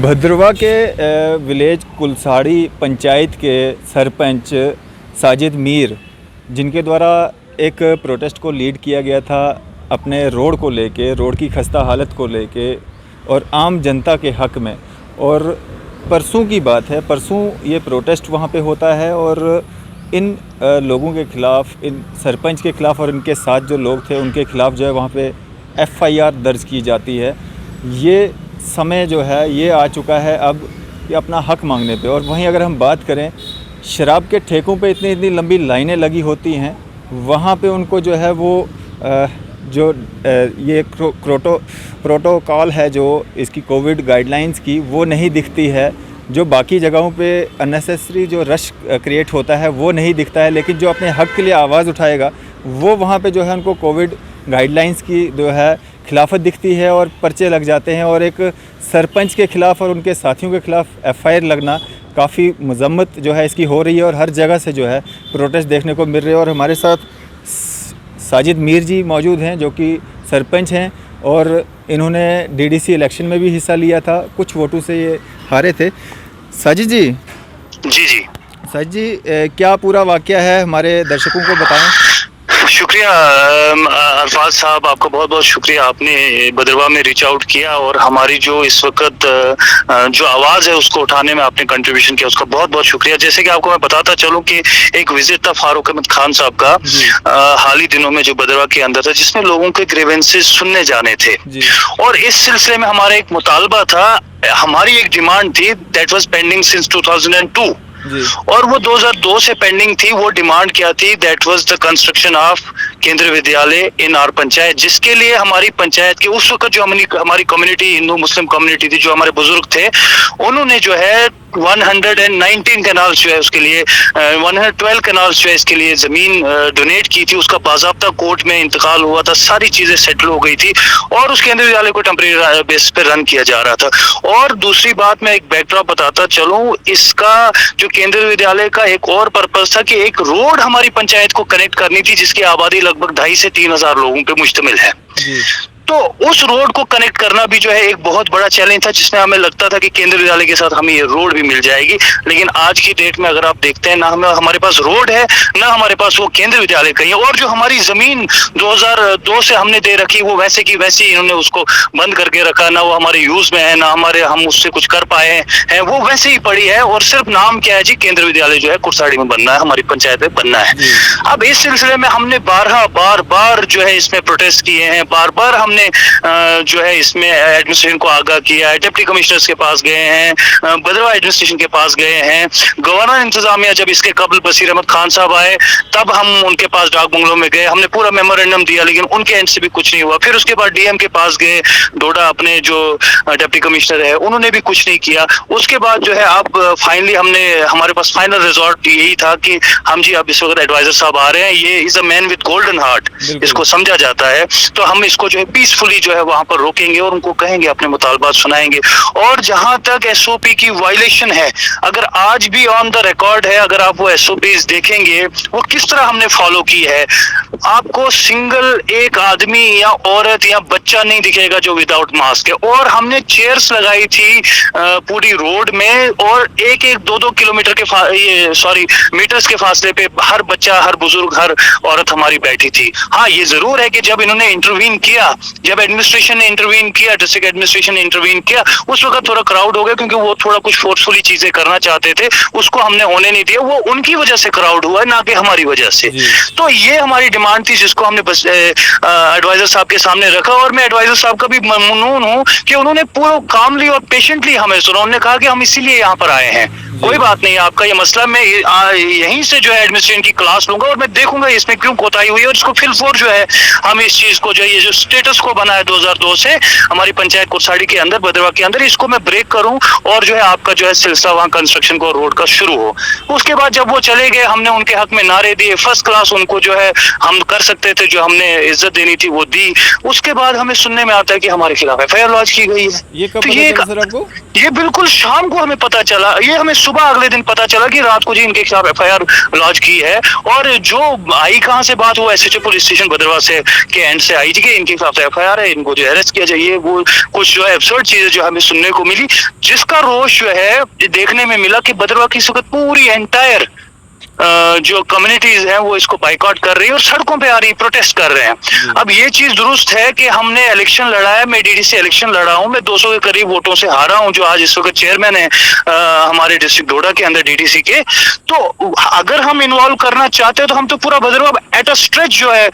भद्रवा के विलेज कुलसाड़ी पंचायत के सरपंच साजिद मीर, जिनके द्वारा एक प्रोटेस्ट को लीड किया गया था अपने रोड को लेके, रोड की खस्ता हालत को लेके और आम जनता के हक़ में। और परसों की बात है, परसों ये प्रोटेस्ट वहाँ पे होता है और इन लोगों के ख़िलाफ़, इन सरपंच के ख़िलाफ़ और इनके साथ जो लोग थे उनके ख़िलाफ़ जो है वहाँ पे FIR दर्ज की जाती है। ये समय जो है ये आ चुका है अब कि अपना हक़ मांगने पे। और वहीं अगर हम बात करें, शराब के ठेकों पे इतनी इतनी लंबी लाइनें लगी होती हैं, वहाँ पे उनको जो है वो ये प्रोटोकॉल है जो इसकी कोविड गाइडलाइंस की, वो नहीं दिखती है। जो बाकी जगहों पे अननेसेसरी जो रश क्रिएट होता है वो नहीं दिखता है, लेकिन जो अपने हक़ के लिए आवाज़ उठाएगा वो वहाँ पे जो है उनको कोविड गाइडलाइंस की जो है खिलाफत दिखती है और पर्चे लग जाते हैं। और एक सरपंच के ख़िलाफ़ और उनके साथियों के ख़िलाफ़ FIR लगना काफ़ी मज़म्मत जो है इसकी हो रही है और हर जगह से जो है प्रोटेस्ट देखने को मिल रहे हैं। और हमारे साथ साजिद मीर जी मौजूद हैं जो कि सरपंच हैं और इन्होंने DDC इलेक्शन में भी हिस्सा लिया था, कुछ वोटों से ये हारे थे। साजिद जी। जी साजिद जी, क्या पूरा वाक़या है हमारे दर्शकों को बताएं। शुक्रिया अरफाज साहब, आपका बहुत बहुत शुक्रिया। आपने भद्रवा में रीच आउट किया और हमारी जो इस वक्त जो आवाज़ है उसको उठाने में आपने कंट्रीब्यूशन किया, उसका बहुत बहुत शुक्रिया। जैसे कि आपको मैं बताता चलूं कि एक विजिट था फारूक अहमद खान साहब का हाल ही दिनों में जो भद्रवा के अंदर था, जिसमें लोगों के ग्रीवेंसेस सुनने जाने थे। और इस सिलसिले में हमारा एक मुतालबा था, हमारी एक डिमांड थी दैट वाज पेंडिंग सिंस 2002 और वो 2002 से पेंडिंग थी। वो डिमांड क्या थी? That was the construction of केंद्रीय विद्यालय इन आवर पंचायत, जिसके लिए हमारी पंचायत के उस वक्त जो हमारी कम्युनिटी, हिंदू मुस्लिम कम्युनिटी थी, जो हमारे बुजुर्ग थे, उन्होंने जो है 119 कैनाल्स जो है उसके लिए 112 कैनाल्स जो है इसके लिए जमीन डोनेट की थी। उसका बाज़ाब्ता कोर्ट में इंतकाल हुआ था, सारी चीजें सेटल हो गई थी और उस केंद्रीय विद्यालय को टेम्परेरी बेस पे रन किया जा रहा था। और दूसरी बात, मैं एक बैकड्रॉप बताता चलूं, इसका जो केंद्रीय विद्यालय का एक और पर्पस था कि एक रोड हमारी पंचायत को कनेक्ट करनी थी, जिसकी आबादी लगभग 2,500 से 3,000 लोगों पे मुश्तमिल है। तो उस रोड को कनेक्ट करना भी जो है एक बहुत बड़ा चैलेंज था, जिसमें हमें लगता था कि केंद्रीय विद्यालय के साथ हमें ये रोड भी मिल जाएगी। लेकिन आज की डेट में अगर आप देखते हैं, ना हमारे पास रोड है, ना हमारे पास वो केंद्रीय विद्यालय कहीं है। और जो हमारी जमीन 2002 से हमने दे रखी, वो वैसे की वैसी इन्होंने उसको बंद करके रखा, ना वो हमारे यूज में है, ना हम उससे कुछ कर पाए हैं, वो वैसे ही पड़ी है। और सिर्फ नाम क्या है जी, केंद्रीय विद्यालय जो है कुरसाड़ी में बनना है, हमारी पंचायत में बनना है। अब इस सिलसिले में हमने बार जो है इसमें प्रोटेस्ट किए हैं, बार हमने जो है इसमें एडमिनिस्ट्रेशन को आगाह किया है, डिप्टी कमिश्नर्स के पास गए हैं, भद्रवा एडमिनिस्ट्रेशन के पास गए हैं, गवर्नर इंतजामिया जब इसके कबल बशीर अहमद खान साहब आए तब हम उनके पास डाक बंगलों में गए, हमने पूरा मेमोरेंडम दिया, लेकिन उनके एंड से भी कुछ नहीं हुआ। फिर उसके बाद DM के पास गए, डोडा अपने जो डिप्टी कमिश्नर है, उन्होंने भी कुछ नहीं किया। उसके बाद जो है अब फाइनली हमारे पास फाइनल रिजॉर्ट यही था कि हम जी अब इस वक्त एडवाइजर साहब आ रहे हैं, ये is a man with golden heart, इसको समझा जाता है, तो हम इसको जो है पीसफुली जो है वहां पर रोकेंगे और उनको कहेंगे, अपने मुतालबात सुनाएंगे। और जहां तक SOP की वायलेशन है, अगर आज भी ऑन द रिकॉर्ड है, अगर आप वो SOPs देखेंगे वो किस तरह हमने फॉलो की है, आपको सिंगल एक आदमी या औरत या बच्चा नहीं दिखेगा जो विदाउट मास्क है। और हमने चेयर्स लगाई थी पूरी रोड में और एक 2 किलोमीटर के मीटर्स के फासले पे हर बच्चा, हर बुजुर्ग, हर औरत हमारी बैठी थी। हाँ, ये जरूर है कि जब इन्होंने इंटरवीन किया, जब एडमिनिस्ट्रेशन ने इंटरवीन किया, डिस्ट्रिक्ट एडमिनिस्ट्रेशन ने इंटरवीन किया, उस वक्त थोड़ा क्राउड हो गया क्योंकि वो थोड़ा कुछ फोर्सफुली चीजें करना चाहते थे, उसको हमने होने नहीं दिया। वो उनकी वजह से क्राउड हुआ, ना कि हमारी वजह से। तो ये हमारी डिमांड थी जिसको हमने बस एडवाइजर साहब के सामने रखा। और मैं एडवाइजर साहब का भी ममनून हूँ कि उन्होंने पूरा कामली और पेशेंटली हमें सुना। उन्होंने कहा कि हम इसीलिए यहाँ पर आए हैं, कोई बात नहीं, आपका ये मसला मैं यहीं से जो है एडमिनिस्ट्रेशन की क्लास लूंगा और मैं देखूंगा इसमें क्यों कोताही हुई है और इसको फिल फोर जो है हम इस चीज को जो ये जो स्टेटस को बना है 2002 से हमारी पंचायत कुरसाड़ी के अंदर, भद्रवा के अंदर, इसको मैं ब्रेक करूं और जो है आपका जो है सिलसिला वहां कंस्ट्रक्शन को रोड का शुरू हो। उसके बाद जब वो चले गए, हमने उनके हक में नारे दिए, फर्स्ट क्लास उनको जो है हम कर सकते थे, जो हमने इज्जत देनी थी वो दी। उसके बाद हमें सुनने में आता है कि हमारे खिलाफ FIR लॉन्च की गई है। ये कब पता चला सर आपको? ये बिल्कुल शाम को हमें पता चला, ये हमें सुबह अगले दिन पता चला कि रात को जी इनके खिलाफ एफआईआर लॉन्च की है। और जो आई कहां से बात, वो एसएचओ पुलिस स्टेशन भद्रवाह से के एंड से आई थी कि इनके खिलाफ एफआईआर है, इनको जो अरेस्ट किया जाए। वो कुछ जो है एब्सर्ड चीजें जो हमें सुनने को मिली, जिसका रोष जो है देखने में मिला कि भद्रवाह की इस वक्त पूरी एंटायर जो कम्युनिटीज हैं वो इसको बाइकआउट कर रही है और सड़कों पे आ रही, प्रोटेस्ट कर रहे हैं। अब ये चीज दुरुस्त है कि हमने इलेक्शन लड़ा है, मैं डीडीसी इलेक्शन लड़ा हूं, मैं 200 के करीब वोटों से हारा हूं, जो आज इस वक्त चेयरमैन है हमारे डिस्ट्रिक्ट डोडा के अंदर डीडीसी के। तो अगर हम इन्वॉल्व करना चाहते हैं तो हम तो पूरा भद्रवाह एट अ स्ट्रेच जो है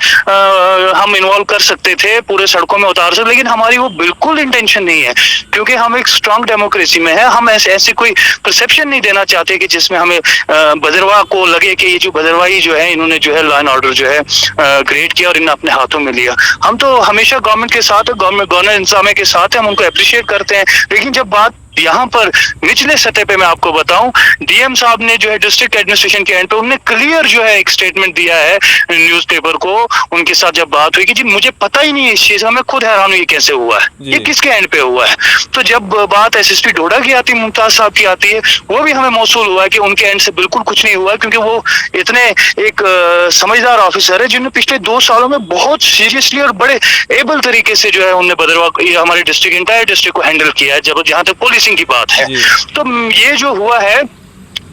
हम इन्वॉल्व कर सकते थे, पूरे सड़कों में उतार सकते, लेकिन हमारी वो बिल्कुल इंटेंशन नहीं है, क्योंकि हम एक स्ट्रांग डेमोक्रेसी में है। हम ऐसे कोई परसेप्शन नहीं देना चाहते कि जिसमें हमें भद्रवाह को लगे कि ये जो भद्रवाही जो है इन्होंने जो है लॉ एंड ऑर्डर जो है क्रिएट किया और इन्हें अपने हाथों में लिया। हम तो हमेशा गवर्नमेंट के साथ है, गवर्नमेंट इंतजाम के साथ है, हम उनको अप्रिशिएट करते हैं। लेकिन जब बात यहाँ पर निचले सतह पे मैं आपको बताऊं, डीएम साहब ने जो है डिस्ट्रिक्ट एडमिनिस्ट्रेशन के एंड पे उन्होंने क्लियर जो है एक स्टेटमेंट दिया है न्यूज़पेपर को। उनके साथ जब बात हुई कि जी मुझे पता ही नहीं है इस चीज का, मैं खुद हैरान हूं ये कैसे हुआ है, ये किसके एंड पे हुआ है। तो जब बात एसएसपी डोडा की आती है, मुमताज साहब की आती है, वो भी हमें मौसूल हुआ है कि उनके एंड से बिल्कुल कुछ नहीं हुआ, क्योंकि वो इतने एक समझदार ऑफिसर है जिन्होंने पिछले 2 सालों में बहुत सीरियसली और बड़े एबल तरीके से जो है उन्होंने भद्रवाह हमारे डिस्ट्रिक्ट इंटायर डिस्ट्रिक्ट को हैंडल किया है, जब जहां तक पुलिसिंग की बात है। तो ये जो हुआ है,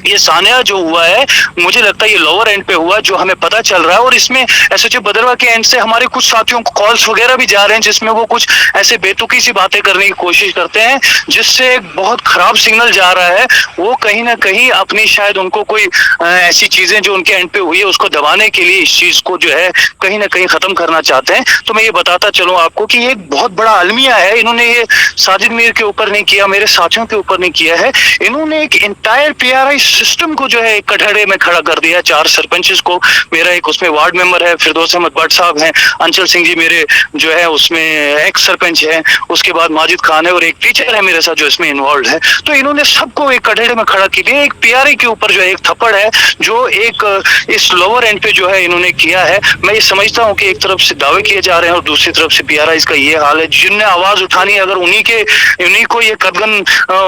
ये सानिया जो हुआ है, मुझे लगता है ये लोअर एंड पे हुआ जो हमें पता चल रहा है। और इसमें एसएचओ भद्रवाह के एंड से हमारे कुछ साथियों को कॉल्स वगैरह भी जा रहे हैं, जिसमें वो कुछ ऐसे बेतुकी सी बातें करने की कोशिश करते हैं, जिससे एक बहुत खराब सिग्नल जा रहा है। वो कहीं ना कहीं अपनी शायद उनको कोई ऐसी चीजें जो उनके एंड पे हुई है उसको दबाने के लिए इस चीज को जो है कहीं ना कहीं खत्म करना चाहते हैं। तो मैं ये बताता चलूं आपको कि ये एक बहुत बड़ा अलमिया है। इन्होंने ये साजिद मीर के ऊपर नहीं किया, मेरे साथियों के ऊपर नहीं किया है, इन्होंने एक इंटायर पीआरआई सिस्टम को जो है कटहरे में खड़ा कर दिया। 4 सरपंचेस को, मेरा एक उसमें वार्ड मेंबर है, फिरदौस अहमद भट्ट साहब हैं, अंचल सिंह जी मेरे जो है उसमें एक्स सरपंच है, उसके बाद माजिद खान है और एक टीचर है मेरे साथ जो इसमें इन्वॉल्व है। तो इन्होंने सबको एक कटहरे में खड़ा किया। एक पीआरआई के ऊपर जो है एक थप्पड़ है जो एक इस लोअर एंड पे जो है इन्होंने किया है। मैं ये समझता हूँ कि एक तरफ से दावे किए जा रहे हैं और दूसरी तरफ से पीआरआई का ये हाल है। जिनने आवाज उठानी है, अगर उन्हीं को ये कदगन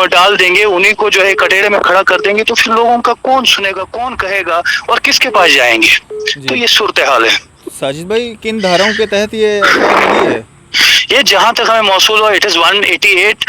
डाल देंगे, उन्हीं को जो है कटहरे में खड़ा कर देंगे, तो फिर लोगों का कौन सुनेगा, कौन कहेगा और किसके पास जाएंगे। तो ये सूरत हाल है। साजिद भाई, किन धाराओं के तहत ये लगी है? ये जहां तक हमें मौसूल हुआ, इट इज 188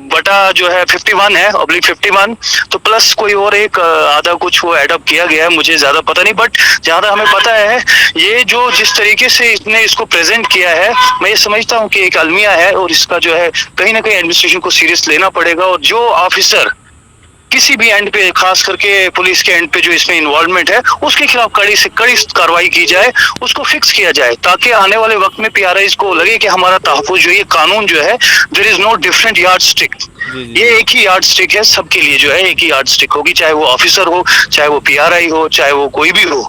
बटा जो है 51 है /51, तो प्लस कोई और एक आधा कुछ वो एडअप किया गया है, मुझे ज्यादा पता नहीं। बट जहां तक हमें पता है, ये जो जिस तरीके से इसने इसको प्रेजेंट किया है, मैं ये समझता हूँ कि एक अलमिया है और इसका जो है कहीं ना कहीं एडमिनिस्ट्रेशन को सीरियस लेना पड़ेगा। और जो ऑफिसर किसी भी एंड पे, खास करके पुलिस के एंड पे जो इसमें इन्वॉल्वमेंट है, उसके खिलाफ कड़ी से कड़ी कार्रवाई की जाए, उसको फिक्स किया जाए, ताकि आने वाले वक्त में पीआरआईज को लगे कि हमारा तहफ़्फ़ुज़ जो ये कानून जो है, there is no different yardstick. ये एक ही यार्ड स्टिक है सबके लिए, जो है एक ही यार्ड स्टिक होगी, चाहे वो ऑफिसर हो, चाहे वो पीआरआई हो, चाहे वो कोई भी हो।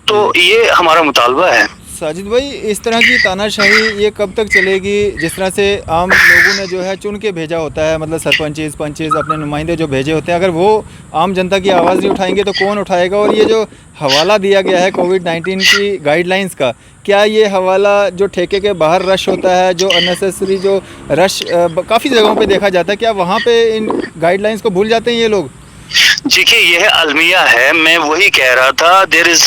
तो ये हमारा मुतालबा है। साजिद भाई, इस तरह की तानाशाही ये कब तक चलेगी? जिस तरह से आम लोगों ने जो है चुन के भेजा होता है, मतलब सरपंचेस पंचेस अपने नुमाइंदे जो भेजे होते हैं, अगर वो आम जनता की आवाज़ नहीं उठाएंगे तो कौन उठाएगा? और ये जो हवाला दिया गया है कोविड-19 की गाइडलाइंस का, क्या ये हवाला जो ठेके के बाहर रश होता है, जो अननेसेसरी जो रश काफ़ी जगहों पे देखा जाता है, क्या वहाँ पे इन गाइडलाइंस को भूल जाते हैं ये लोग? देखिए, यह अलमिया है, मैं वही कह रहा था, there is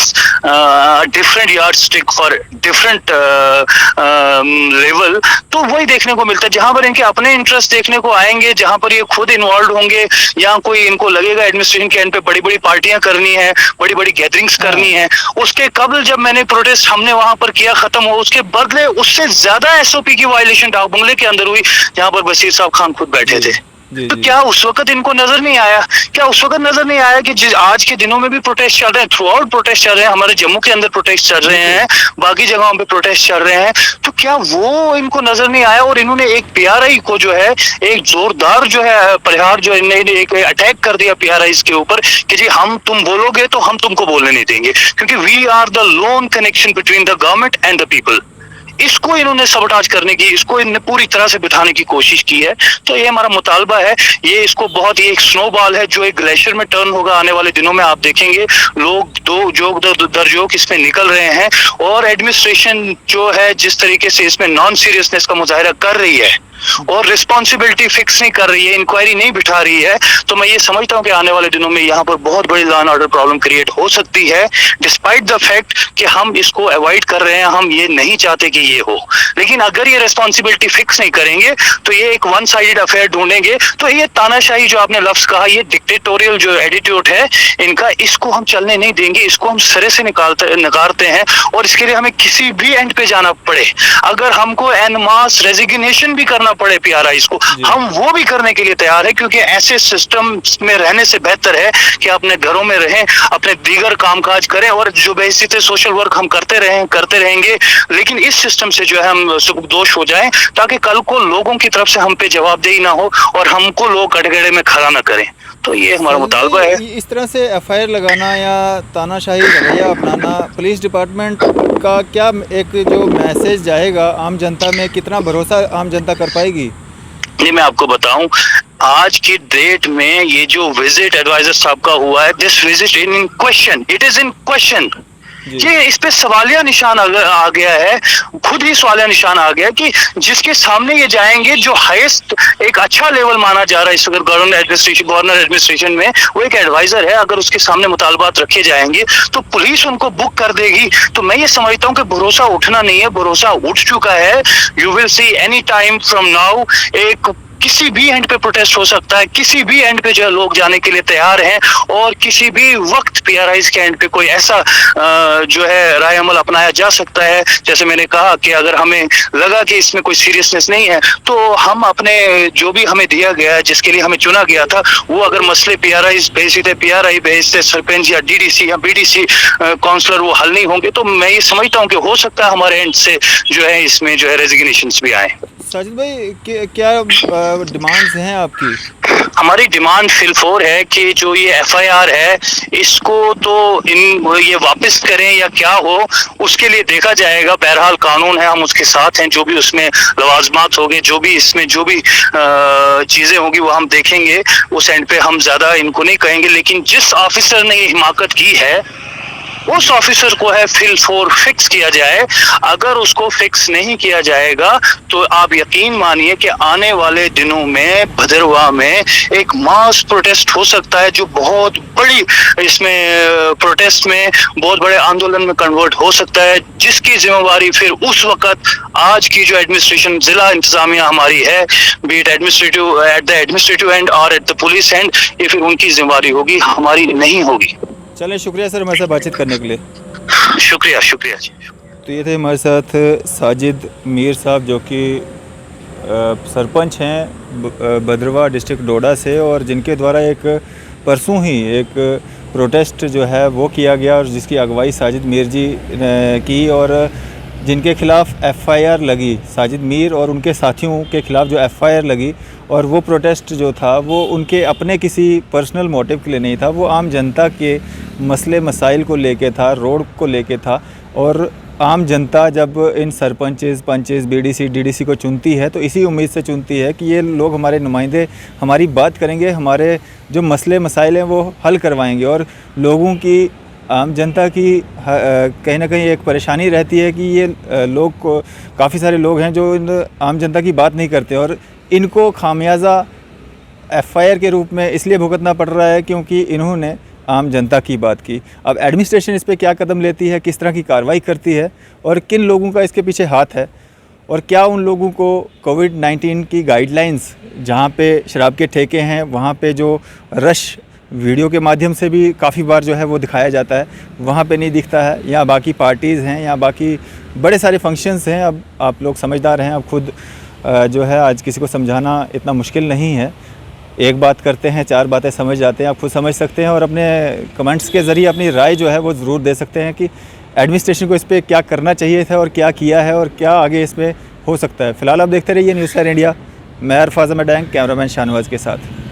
different yardstick for different level. तो वही देखने को मिलता है, जहां पर इनके अपने इंटरेस्ट देखने को आएंगे, जहां पर ये खुद इन्वॉल्व होंगे, या कोई इनको लगेगा एडमिनिस्ट्रेशन के एंड पे बड़ी बड़ी पार्टियां करनी है, बड़ी बड़ी गैदरिंग्स करनी है, उसके कबल जब मैंने प्रोटेस्ट हमने वहां पर किया, खत्म हो, उसके बदले उससे ज्यादा एसओपी की वायलेशन डाक बंगले के अंदर हुई, जहां पर बशीर साहब खान खुद बैठे थे। तो क्या उस वक्त इनको नजर नहीं आया? क्या उस वक्त नजर नहीं आया कि आज के दिनों में भी प्रोटेस्ट चल रहे हैं, थ्रू आउट प्रोटेस्ट चल रहे हैं, हमारे जम्मू के अंदर प्रोटेस्ट चल रहे हैं, बाकी जगहों पे प्रोटेस्ट चल रहे हैं, तो क्या वो इनको नजर नहीं आया? और इन्होंने एक पीआरआई को जो है एक जोरदार जो है प्रहार जो इन्होंने एक अटैक कर दिया पीआरआई के ऊपर कि जी हम तुम बोलोगे तो हम तुमको बोलने नहीं देंगे, क्योंकि we are the lone connection between the government and the people. इसको इन्होंने सबटाज करने की, इसको इन्होंने पूरी तरह से बिठाने की कोशिश की है। तो ये हमारा मुतालबा है, ये इसको बहुत ही एक स्नोबॉल है जो एक ग्लेशियर में टर्न होगा आने वाले दिनों में। आप देखेंगे लोग दो जोग दर जोग इसमें निकल रहे हैं, और एडमिनिस्ट्रेशन जो है जिस तरीके से इसमें नॉन सीरियसनेस का मुजाहिरा कर रही है, और रिस्पॉन्सिबिलिटी फिक्स नहीं कर रही है, इंक्वायरी नहीं बिठा रही है, तो मैं ये समझता हूँ कि आने वाले दिनों में यहाँ पर बहुत बड़ी law and order problem create हो सकती है, डिस्पाइट द फैक्ट कि हम इसको अवॉइड कर रहे हैं, हम ये नहीं चाहते कि ये हो। लेकिन अगर ये रिस्पॉन्सिबिलिटी फिक्स नहीं करेंगे तो ये एक वन साइडेड अफेयर ढूंढेंगे, तो ये तानाशाही जो आपने लफ्ज कहा, ये डिक्टेटोरियल जो एटीट्यूड है इनका, इसको हम चलने नहीं देंगे, इसको हम सिरे से नकारते हैं। और इसके लिए हमें किसी भी एंड पे जाना पड़े, अगर हमको एन मास रेजिग्नेशन भी करना पड़े पीआरआईज को, हम वो भी करने के लिए तैयार है, क्योंकि ऐसे सिस्टम में रहने से बेहतर है कि अपने घरों में रहें, अपने दीगर कामकाज करें और जो बेइज्जती सोशल वर्क हम करते रहेंगे, लेकिन इस सिस्टम से जो है हम सुबकदोश हो जाएं, ताकि कल को लोगों की तरफ से हम पे जवाबदेही ना हो और हमको लोग कटघरे में खड़ा ना करें। तो ये हमारा मुतालबा है। इस तरह से एफआईआर लगाना या तानाशाही रवैया अपनाना, पुलिस डिपार्टमेंट का क्या एक जो मैसेज जाएगा आम जनता में, कितना भरोसा आम जनता कर पाएगी? ये मैं आपको बताऊं, आज की डेट में ये जो विजिट एडवाइजर साहब का हुआ है, this visit in question, it is in question. ये इस पे सवालिया निशान आ गया है, खुद ही सवालिया निशान आ गया कि जिसके सामने ये जाएंगे, जो हाईएस्ट एक अच्छा लेवल माना जा रहा है इस गवर्नर एडमिनिस्ट्रेशन में, वो एक एडवाइजर है, अगर उसके सामने मुतालबात रखे जाएंगे तो पुलिस उनको बुक कर देगी। तो मैं ये समझता हूँ कि भरोसा उठना नहीं है, भरोसा उठ चुका है। You will see any time from now, एक किसी भी एंड पे प्रोटेस्ट हो सकता है, किसी भी एंड पे जो है लोग जाने के लिए तैयार हैं, और किसी भी वक्त पीआरआईज के एंड पे कोई ऐसा जो है राय अमल अपनाया जा सकता है। जैसे मैंने कहा कि अगर हमें लगा कि इसमें कोई सीरियसनेस नहीं है, तो हम अपने जो भी हमें दिया गया है, जिसके लिए हमें चुना गया था, वो अगर मसले पीआरआई भेजते सरपंच या डीडीसी या बीडीसी काउंसलर वो हल नहीं होंगे, तो मैं ये समझता हूँ कि हो सकता है हमारे एंड से जो है इसमें जो है रेजिग्नेशंस भी आए। साजिद भाई, क्या डिमांड्स हैं आपकी? हमारी डिमांड फिलफोर है कि जो ये एफआईआर है, इसको तो ये वापस करें या क्या हो, उसके लिए देखा जाएगा। बहरहाल कानून है, हम उसके साथ हैं, जो भी उसमें लवाजमात होंगे, जो भी इसमें जो भी चीजें होंगी वो हम देखेंगे, उस एंड पे हम ज्यादा इनको नहीं कहेंगे। लेकिन जिस ऑफिसर ने ये हिमाकत की है, उस ऑफिसर को है फिलफोर फिक्स किया जाए। अगर उसको फिक्स नहीं किया जाएगा तो आप यकीन मानिए कि आने वाले दिनों में भदरवा में एक मास प्रोटेस्ट हो सकता है, जो बहुत बड़ी इसमें प्रोटेस्ट में बहुत बड़े आंदोलन में कन्वर्ट हो सकता है, जिसकी जिम्मेवारी फिर उस वक्त आज की जो एडमिनिस्ट्रेशन, जिला इंतजामिया हमारी है, B it administrative at the administrative and और एट द पुलिस एंड, ये फिर उनकी जिम्मेवारी होगी, हमारी नहीं होगी। चलें, शुक्रिया सर हमारे साथ बातचीत करने के लिए। शुक्रिया जी। तो ये थे हमारे साथ साजिद मीर साहब, जो कि सरपंच हैं भदरवा डिस्ट्रिक्ट डोडा से, और जिनके द्वारा एक परसों ही एक प्रोटेस्ट जो है वो किया गया, और जिसकी अगुवाई साजिद मीर जी ने की, और जिनके खिलाफ़ एफआईआर लगी, साजिद मीर और उनके साथियों के खिलाफ़ जो एफआईआर लगी, और वो प्रोटेस्ट जो था वो उनके अपने किसी पर्सनल मोटिव के लिए नहीं था, वो आम जनता के मसले मसाइल को लेके था, रोड को लेके था। और आम जनता जब इन सरपंचेस, पंचेस, बीडीसी, डीडीसी को चुनती है तो इसी उम्मीद से चुनती है कि ये लोग हमारे नुमाइंदे, हमारी बात करेंगे, हमारे जो मसले मसाइल हैं वो हल करवाएंगे। और लोगों की, आम जनता की कहीं ना कहीं एक परेशानी रहती है कि ये लोग को, काफ़ी सारे लोग हैं जो इन आम जनता की बात नहीं करते, और इनको खामियाजा एफआईआर के रूप में इसलिए भुगतना पड़ रहा है क्योंकि इन्होंने आम जनता की बात की। अब एडमिनिस्ट्रेशन इस पे क्या कदम लेती है, किस तरह की कार्रवाई करती है, और किन लोगों का इसके पीछे हाथ है, और क्या उन लोगों को कोविड-19 की गाइडलाइंस, जहाँ पे शराब के ठेके हैं वहाँ पे जो रश वीडियो के माध्यम से भी काफ़ी बार जो है वो दिखाया जाता है, वहाँ पे नहीं दिखता है, या बाकी पार्टीज़ हैं, या बाकी बड़े सारे फंक्शंस हैं। अब आप लोग समझदार हैं, अब खुद जो है आज किसी को समझाना इतना मुश्किल नहीं है, एक बात करते हैं 4 बातें समझ जाते हैं। आप खुद समझ सकते हैं, और अपने कमेंट्स के ज़रिए अपनी राय जो है वो ज़रूर दे सकते हैं कि एडमिनिस्ट्रेशन को इस पर क्या करना चाहिए था, और क्या किया है, और क्या आगे इसमें हो सकता है। फ़िलहाल आप देखते रहिए न्यूज़ 4 इंडिया। मैं अरफाज़ अहमद डैंग, कैमरामैन शाहनवाज़ के साथ।